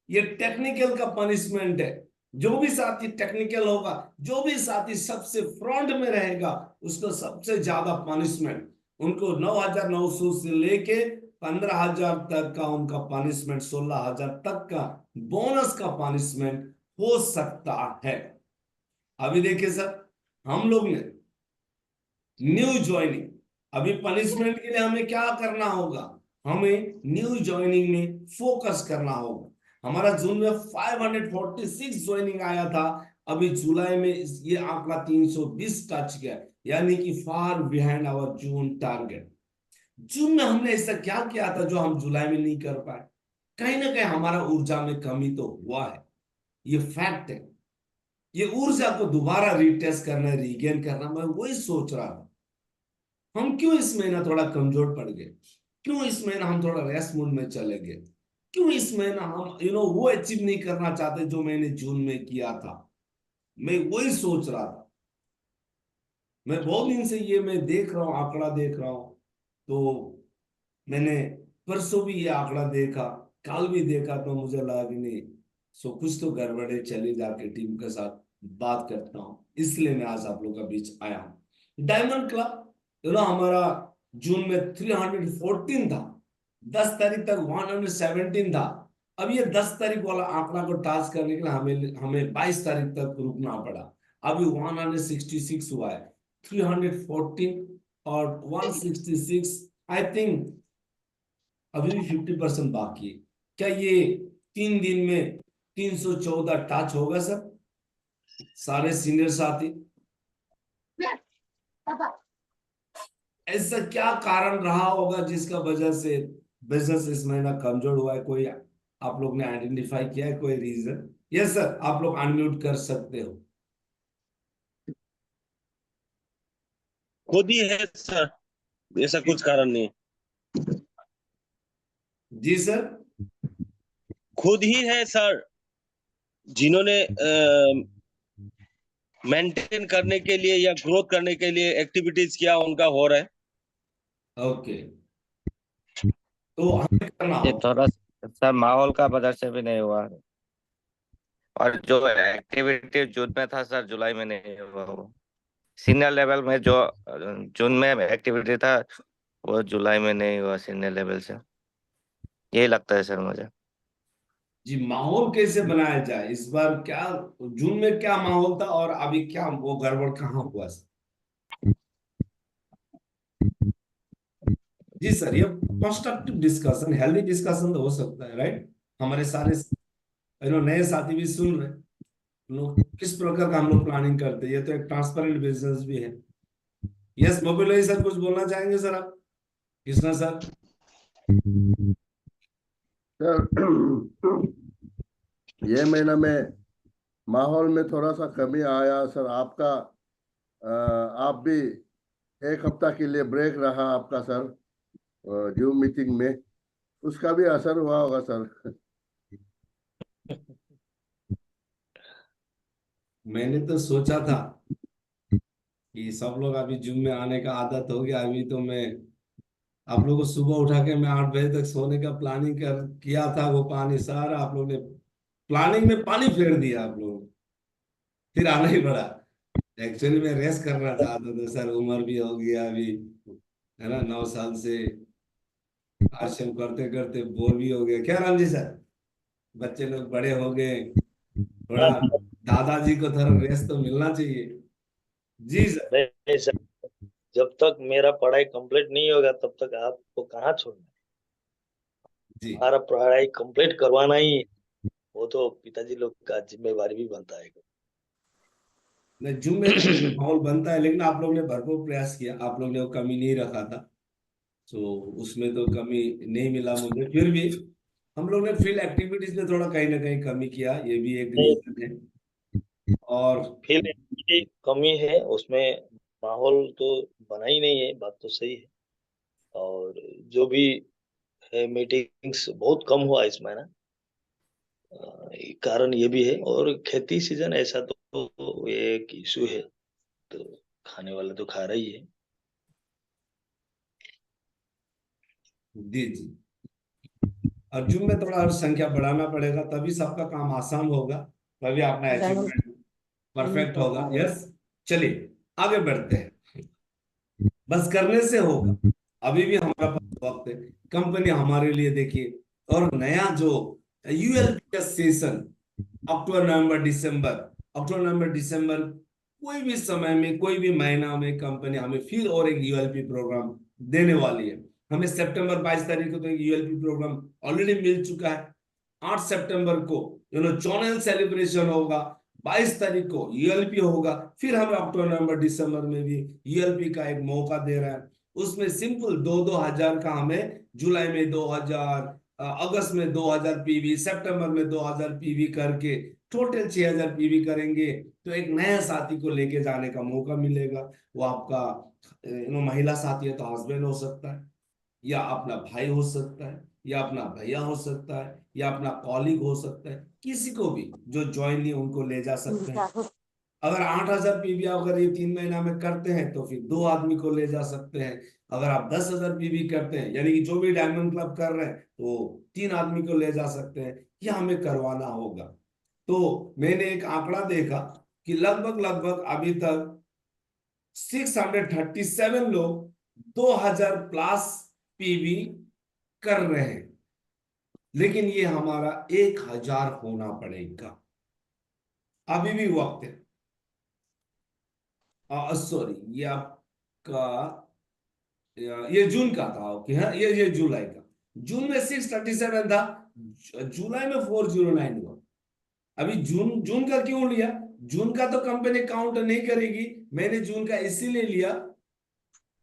ये टेक्निकल का पनिशमेंट है। जो भी साथी टेक्निकल होगा, जो भी साथी सबसे फ्रंट में रहेगा, उसको सबसे ज्यादा पनिशमेंट, उनको 9,900 से लेके 15,000 तक का उनका पनिशमेंट, 16,000 तक का बोनस का पनिशमेंट हो सकता है। अभी देखिए सर, हम लोग ने न्यू ज्वाइनिंग, अभी पनिशमेंट के लिए हमें क्या करना होगा, हमें न्यू ज्वाइनिंग में फोकस करना होगा। हमारा जून में 546 ज्वाइनिंग आया था, अभी जुलाई में ये आंकड़ा 320 टच गया, यानी कि far behind our June target. जून में हमने ऐसा क्या किया था जो हम जुलाई में नहीं कर पाए? कहीं ना कहीं हमारा ऊर्जा में कमी तो हुआ है, ये फैक्ट है। ये ऊर्जा को दोबारा रिटेस्ट करना, रीगेन करना, मैं वही सोच रहा था। हम क्यों इस महीना थोड़ा कमजोर पड़ गए? क्यों इस महीना हम थोड़ा रेस्ट मूड में चले गए? क्यों इस महीना हम वो अचीव नहीं करना चाहते जो मैंने जून में किया था? मैं वही सोच रहा था। मैं बहुत दिन से ये मैं देख रहा हूँ, आंकड़ा देख रहा हूँ। तो मैंने परसों भी ये आंकड़ा देखा, कल भी देखा, तो मुझे लगा कि नहीं, सो कुछ तो गड़बड़े, चले जाके टीम के साथ बात करता हूँ। इसलिए मैं आज आप लोग का बीच आया हूँ। डायमंड क्लब हमारा जून में 314 था, 10 तारीख तक 117 था। अब ये 10 तारीख वाला आंकड़ा को टास्क करने के लिए हमें 22 तारीख तक रुकना पड़ा। अभी 166 हुआ है, 314 और 166, आई थिंक अभी भी 50% बाकी है। क्या ये 3 दिन में 314 टच होगा सर? सारे सीनियर साथी, ऐसा क्या कारण रहा होगा जिसका वजह से बिजनेस इस महीना कमजोर हुआ है? कोई आप लोग ने आइडेंटिफाई किया है कोई रीजन? यस सर, आप लोग अनम्यूट कर सकते हो। खुद ही है सर, ऐसा कुछ कारण नहीं। जी सर, खुद ही है सर, जिन्होंने मेंटेन करने के लिए या ग्रोथ करने के लिए एक्टिविटीज किया, उनका हो रहा है। ओके, तो हमें करना ये हो। थोड़ा सर माहौल का वजह से भी नहीं हुआ। और जो एक्टिविटी जून में था सर, जुलाई में नहीं हुआ। वो सीनियर लेवल में जो जून में एक्टिविटी था, वो जुलाई में नहीं हुआ सीनियर लेवल से। यही लगता है सर मुझे। जी, माहौल कैसे बनाया जाए इस बार? क्या जून में क्या माहौल था और अभी क्या वो गड़बड़ कहाँ हुआ सर? जी सर, ये कंस्ट्रक्टिव डिस्कशन, हेल्दी डिस्कशन तो हो सकता है, राइट? हमारे सारे नए साथी भी सुन रहे हैं, लोग किस प्रकार का हम लोग प्लानिंग करते हैं। ये तो एक ट्रांसपेरेंट बिजनेस भी है। यस मोबिलाई सर, कुछ बोलना चाहेंगे सर आप? कृष्णा सर। सर ये महीना में माहौल में थोड़ा सा कमी आया सर। आपका आप भी एक हफ्ता के लिए ब्रेक रहा आपका सर, जूम मीटिंग में, उसका भी असर हुआ होगा सर। मैंने तो सोचा था कि सब लोग अभी जूम में आने का आदत हो गया। अभी तो मैं आप लोगों को सुबह उठा के मैं 8 बजे तक सोने का प्लानिंग कर किया था, वो पानी सारा आप लोग ने प्लानिंग में पानी फेर दिया आप लोगों ने, फिर आना ही पड़ा। एक्चुअली मैं रेस्ट करना चाहता था सर, उम्र भी हो गया अभी, है ना, 9 साल से आश्रम करते करते बोर भी हो गए। क्या राम जी सर, बच्चे लोग बड़े हो गए, थोड़ा दादाजी को थोड़ा रेस्ट तो मिलना चाहिए। जी सर। नहीं सर, जब तक मेरा पढ़ाई कंप्लीट नहीं होगा तब तक आपको कहाँ छोड़ना है। जी, हमारा पढ़ाई कंप्लीट करवाना ही, वो तो पिताजी लोग का जिम्मेवारी भी बनता है। नहीं जूम में माहौल बनता है, लेकिन आप लोग ने भरपूर प्रयास किया, आप लोग ने वो कमी नहीं रखा था, तो उसमें तो कमी नहीं मिला मुझे। फिर भी हम लोग ने फील्ड एक्टिविटीज में थोड़ा कहीं ना कहीं कमी किया, ये भी एक नहीं, रीजन है। और फील्ड की कमी है उसमें, माहौल तो बना ही नहीं है, बात तो सही है। और जो भी है, मीटिंग्स बहुत कम हुआ इस महीना, कारण ये भी है। और खेती सीजन ऐसा तो ये एक इशू है, तो खाने वाला तो खा रही है। जी जी, और जूम में थोड़ा और संख्या बढ़ाना पड़ेगा, तभी सबका काम आसान होगा, तभी अपना अचीवमेंट परफेक्ट होगा। यस, चलिए आगे बढ़ते हैं। बस करने से होगा, अभी भी हमारा पास वक्त है। कंपनी हमारे लिए देखिए, और नया जो यूएल सेशन, अक्टूबर नवंबर दिसंबर कोई भी समय में, कोई भी महीना में कंपनी हमें फिर और एक यूएलपी प्रोग्राम देने वाली है। हमें सितंबर 22 तारीख को तो एक यूएलपी प्रोग्राम ऑलरेडी मिल चुका है। 8 सितंबर को चैनल सेलिब्रेशन होगा, 22 तारीख को यूएलपी होगा, फिर हमें अक्टूबर नवंबर दिसंबर में भी यूएलपी का एक मौका दे रहा है। उसमें सिंपल 2-2 हजार का हमें जुलाई में 2000, अगस्त में 2000 पीवी, सितंबर में 2000 पीवी करके टोटल 6000 पीवी करेंगे तो एक नया साथी को लेके जाने का मौका मिलेगा। वो आपका महिला साथी है तो हस्बैंड हो सकता है, या अपना भाई हो सकता है, या अपना भैया हो सकता है, या अपना कॉलीग हो सकता है, किसी को भी जो ज्वाइन नहीं उनको ले जा सकते हैं। अगर 8000 पीवी अगर ये 3 महीना में करते हैं तो फिर 2 आदमी को ले जा सकते हैं। अगर आप 10,000 पीवी करते हैं, यानी कि जो भी डायमंड क्लब कर रहे हैं, तो 3 आदमी को ले जा सकते हैं। यह हमें करवाना होगा। तो मैंने एक आंकड़ा देखा कि लगभग अभी तक 637 लोग 2000 प्लस पीवी कर रहे हैं, लेकिन ये हमारा 1000 होना पड़ेगा। अभी भी वक्त है। सॉरी, ये आपका ये जून का था। ओके, हाँ, ये जुलाई का। जून में 637 था, जुलाई में 409 हुआ। अभी जून का क्यों लिया? जून का तो कंपनी काउंट नहीं करेगी। मैंने जून का इसीलिए लिया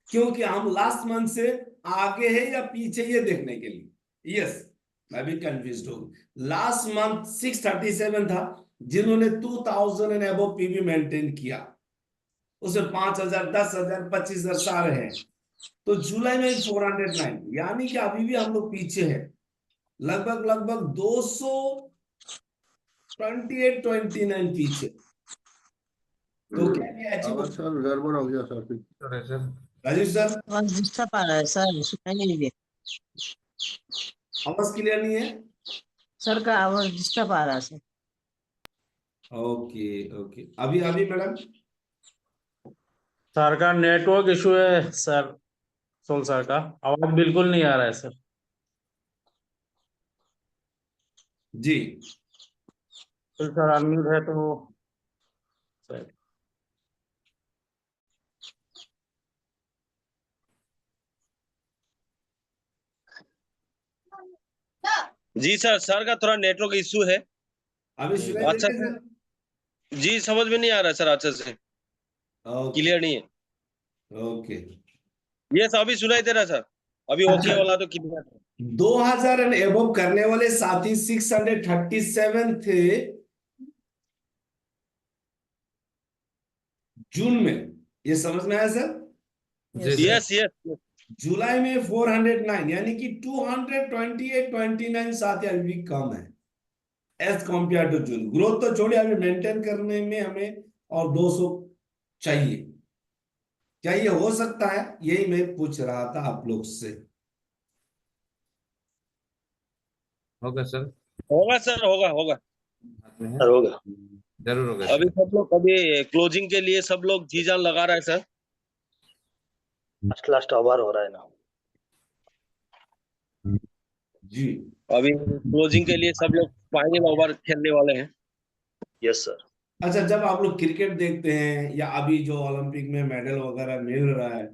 क्योंकि हम लास्ट मंथ से आगे है या पीछे ये देखने के लिए। यस, मैं भी कंफ्यूज हो गया। लास्ट मंथ 637 था जिन्होंने 2000 एंड अबव पीवी मेंटेन किया, उसमें 5000, 10,000, 25,000 सारे हैं। तो जुलाई में 409, यानी कि अभी भी हम लोग पीछे हैं, लगभग 228-29 पीछे। तो क्या ये अचीव? सर गड़बड़ हो गया सर। राजीव सर, आवाज डिस्टर्ब आ रहा है सर, सुनाई नहीं दे। आवाज क्लियर नहीं है? सर का आवाज डिस्टर्ब आ रहा है सर। ओके ओके, अभी मैडम? सर का नेटवर्क इशू है सर, सोल सर का आवाज बिल्कुल नहीं आ रहा है सर। जी तो सर अनम्यूट है तो सर। जी सर का थोड़ा नेटवर्क इशू है। अभी सुनाई अच्छा दे रहा है सर, जी समझ में नहीं आ रहा सर, अच्छा से सर? क्लियर नहीं है। ओके, ये सर अभी सुनाई दे रहा सर, अभी ओके वाला तो क्लियर है। 2000 एंड एबव करने वाले साथी 637 थे जून में। ये समझ में आया सर? Yes yes. जुलाई में 409, यानी कि 228-29 साथी अभी भी कम है as compared to June. Growth तो छोड़िए, अभी मेंटेन करने में हमें और 200 चाहिए। क्या ये हो सकता है? यही मैं पूछ रहा था आप लोग से। होगा सर, होगा सर, होगा सर होगा। जरूर होगा अभी सर। सब लोग अभी क्लोजिंग के लिए सब लोग जी जान लगा रहा है सर। लास्ट ओवर हो रहा है ना जी, अभी क्लोजिंग के लिए सब लोग फाइनल ओवर खेलने वाले हैं। Yes sir. अच्छा, जब आप लोग क्रिकेट देखते हैं या अभी जो ओलंपिक में मेडल वगैरह मिल रहा है,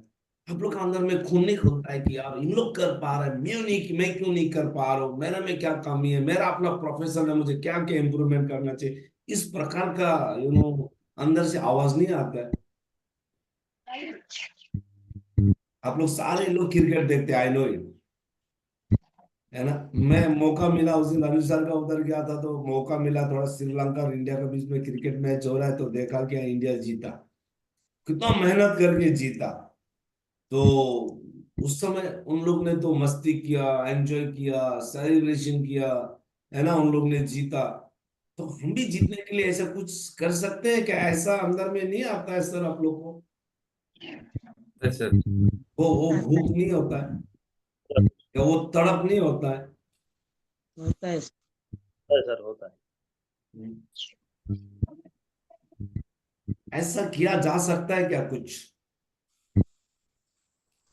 आप लोग का अंदर में खून नहीं खुलता है कि यार इन लोग कर पा रहे हैं, मैं क्यों नहीं कर पा रहा हूँ, मेरा में क्या कमी है, मेरा अपना प्रोफेशन है, मुझे क्या क्या इम्प्रूवमेंट करना चाहिए? इस प्रकार का अंदर से आवाज नहीं आता है? आप लोग सारे लोग क्रिकेट देखते हैं, आई नो इट, है ना? मैं मौका मिला उस दिन रवि सर का उधर गया था, तो मौका मिला थोड़ा श्रीलंका और इंडिया के बीच में क्रिकेट मैच हो रहा है, तो देखा कि इंडिया जीता, कितना मेहनत करके जीता। तो उस समय उन लोग ने तो मस्ती किया, एंजॉय किया, सेलिब्रेशन किया, है ना? उन लोग ने जीता, तो हम भी जीतने के लिए ऐसा कुछ कर सकते हैं क्या? ऐसा अंदर में नहीं आता है सर आप लोग को? सर वो भूख नहीं होता है या वो तड़प नहीं होता है? होता है सर होता है। ऐसा किया जा सकता है क्या कुछ?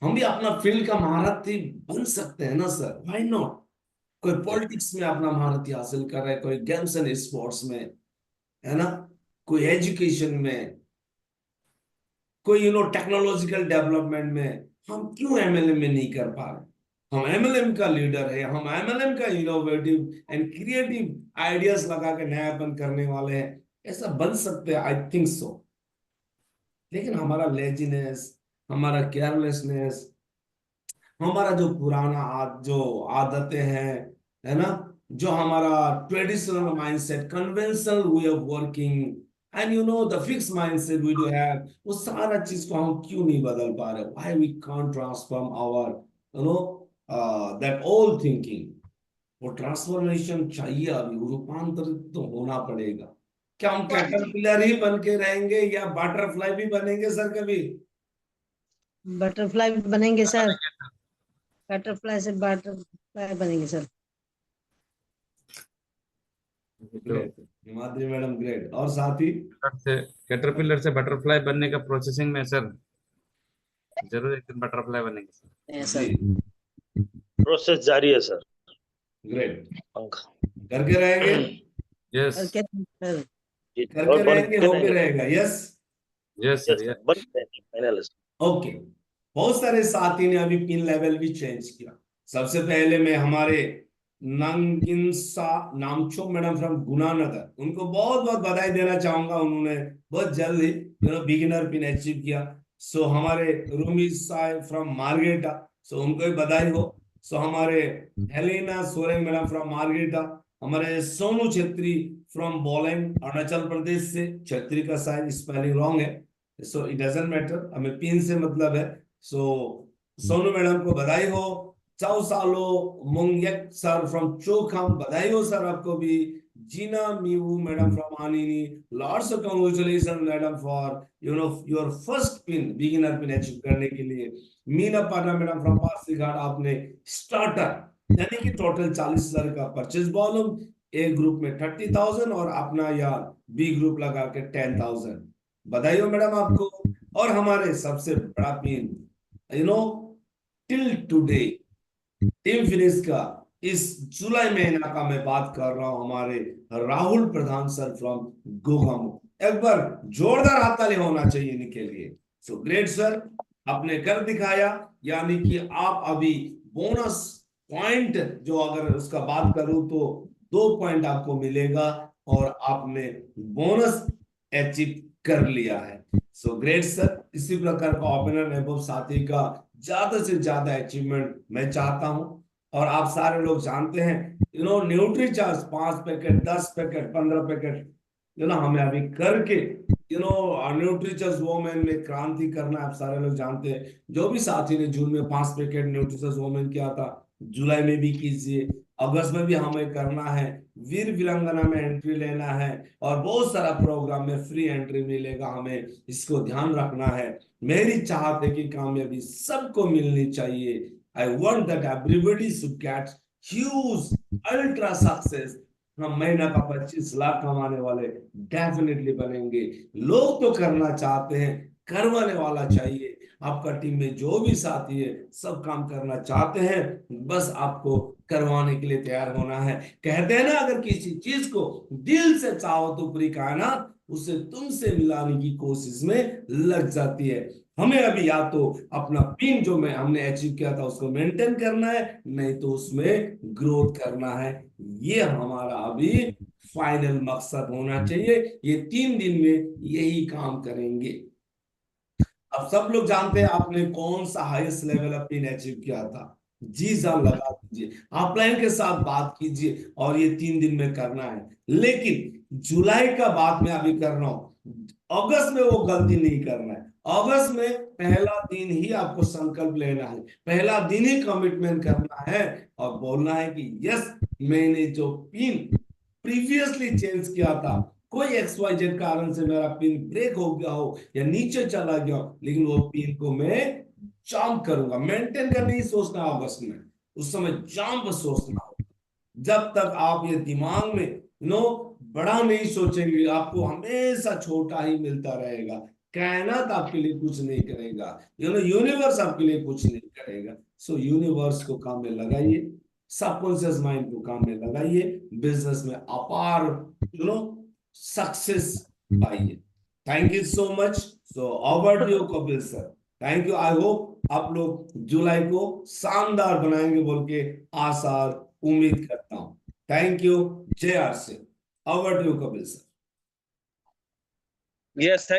हम भी अपना फील्ड का महारथी बन सकते हैं ना सर? Why not? कोई पॉलिटिक्स में अपना महारथी हासिल कर रहा है, कोई गेम्स एंड स्पोर्ट्स में, है ना, कोई एजुकेशन में, कोई टेक्नोलॉजिकल डेवलपमेंट में हम क्यों एमएलएम में नहीं कर पा रहे? हम एमएलएम का लीडर है, हम एमएलएम का इनोवेटिव एंड क्रिएटिव आइडियाज लगा के नयापन करने वाले हैं, ऐसा बन सकते हैं, आई थिंक सो। लेकिन हमारा लेजीनेस, हमारा केयरलेसनेस, हमारा जो पुराना जो आदतें हैं, है ना, जो हमारा traditional mindset, conventional way of working and the fix mindset we do have, वो सारा चीज को हम क्यों नहीं बदल पा रहे? Why we can't transform our that old thinking? वो ट्रांसफॉर्मेशन चाहिए, अभी रूपांतरित तो होना पड़ेगा। क्या हम कैटरपिलर ही बन के रहेंगे या बटरफ्लाई भी बनेंगे सर कभी? बटरफ्लाई बनेंगे सर, बटरफ्लाई से बटरफ्लाई बनेंगे सर। Himadri madam great. और साथ ही कैटरपिलर से बटरफ्लाई बनने का प्रोसेसिंग में सर जरूर एक दिन बटरफ्लाई बनेंगे सर। प्रोसेस जारी है सर। ग्रेट। पंखा करके रहेंगे। यस और क्या सर? करके रहेंगे, होके रहेगा। Yes yes sir, final. Okay. बहुत सारे साथी ने अभी पिन लेवल भी चेंज किया। सबसे पहले मैं हमारे नंगिनसा नामचो मैडम फ्रॉम गुनानगर, उनको बहुत बहुत बधाई देना चाहूंगा। उन्होंने बहुत जल्द ही बिगिनर पिन अचीव किया। सो हमारे रूमी साय फ्रॉम मार्गेटा, सो उनको भी बधाई हो। सो हमारे Helena Soreng madam from Margarita, हमारे सोनू छेत्री फ्रॉम बोलेंग अरुणाचल प्रदेश से। छेत्री का साइन स्पेलिंग रॉन्ग है, सो इट डजंट मैटर, हमें पिन से मतलब है। सो सोनू मैडम को बधाई हो। चाओ सालो मुंगयक सर फ्रॉम चोखम, बधाई हो सर आपको भी। जीना मीवू मैडम फ्रॉम आनिनी, lots of congratulation madam for your first pin, beginner pin achieve करने के लिए। मीना पाटना मैडम फ्रॉम पासीघाट, आपने स्टार्टर यानी कि टोटल 40,000 का परचेज वॉल्यूम, ए ग्रुप में 30,000 और अपना या बी ग्रुप लगा के 10,000, बधाई हो मैडम आपको। और हमारे सबसे बड़ा pin till today team finish का, इस जुलाई महीना का मैं बात कर रहा हूं, हमारे राहुल प्रधान सर फ्रॉम गोगामो। एक बार जोरदार हाथताली होना चाहिए इनके लिए। सो ग्रेट सर, आपने कर दिखाया। यानी कि आप अभी बोनस पॉइंट जो अगर उसका बात करूं तो 2 पॉइंट आपको मिलेगा और आपने बोनस अचीव कर लिया है। So great sir. इसी प्रकार का ओपनर एबव साथी का ज्यादा से ज्यादा अचीवमेंट मैं चाहता हूं। और आप सारे लोग जानते हैं nutri charge 5 packet 10 packet 15 packet हमें अभी करके न्यूट्री चार्ज वोमेन में क्रांति करना, आप सारे लोग जानते हैं। जो भी साथी ने जून में 5 पैकेट न्यूट्री चार्ज वोमेन किया था, जुलाई में भी कीजिए, अगस्त में भी हमें करना है। वीर विलंगना में एंट्री लेना है और बहुत सारा प्रोग्राम में फ्री एंट्री मिलेगा, हमें इसको ध्यान रखना है। मेरी चाहत है कि कामयाबी सबको मिलनी चाहिए। I want that everybody should get huge ultra success. हम महीना का 25 लाख कमाने वाले डेफिनेटली बनेंगे। लोग तो करना चाहते हैं, करवाने वाला चाहिए। आपका टीम में जो भी साथी है सब काम करना चाहते हैं, बस आपको करवाने के लिए तैयार होना है। कहते हैं ना, अगर किसी चीज को दिल से चाहो तो पूरी कायनात उसे तुमसे मिलाने की कोशिश में लग जाती है। हमें अभी या तो अपना पिन जो हमने अचीव किया था उसको मेंटेन करना है, नहीं तो उसमें ग्रोथ करना है। ये हमारा अभी फाइनल मकसद होना चाहिए। ये 3 दिन में यही काम करेंगे। अब सब लोग जानते हैं आपने कौन सा highest level of pin achieve किया था। जी जान लगा दीजिए, अपलाइन के साथ बात कीजिए और ये 3 दिन में करना है। लेकिन जुलाई का बात मैं अभी कर रहा हूं, अगस्त में वो गलती नहीं करना है। अगस्त में पहला दिन ही आपको संकल्प लेना है, पहला दिन ही कमिटमेंट करना है और बोलना है कि यस, मैंने जो पिन प्रीवियसली चेंज किया था, कोई XYZ कारण से मेरा पिन ब्रेक हो गया हो या नीचे चला गया हो, लेकिन वो पिन को मैं जंप करूंगा। मेंटेन करने ही सोचना अगस्त में, उस समय जंप सोचना होगा। जब तक आप ये दिमाग में बड़ा नहीं सोचेंगे, आपको हमेशा छोटा ही मिलता रहेगा। कायनात आपके लिए कुछ नहीं करेगा, यूनिवर्स आपके लिए कुछ नहीं करेगा। सो यूनिवर्स को काम में लगाइए, सबकॉन्शियस माइंड को काम में लगाइए, बिजनेस में अपार सक्सेस पाइए। Thank you so much. So over to you Kapil sir. Thank you. I hope आप लोग जुलाई को शानदार बनाएंगे बोल के आशा और उम्मीद करता हूं। Thank you. JR से over to you Kapil sir. Yes,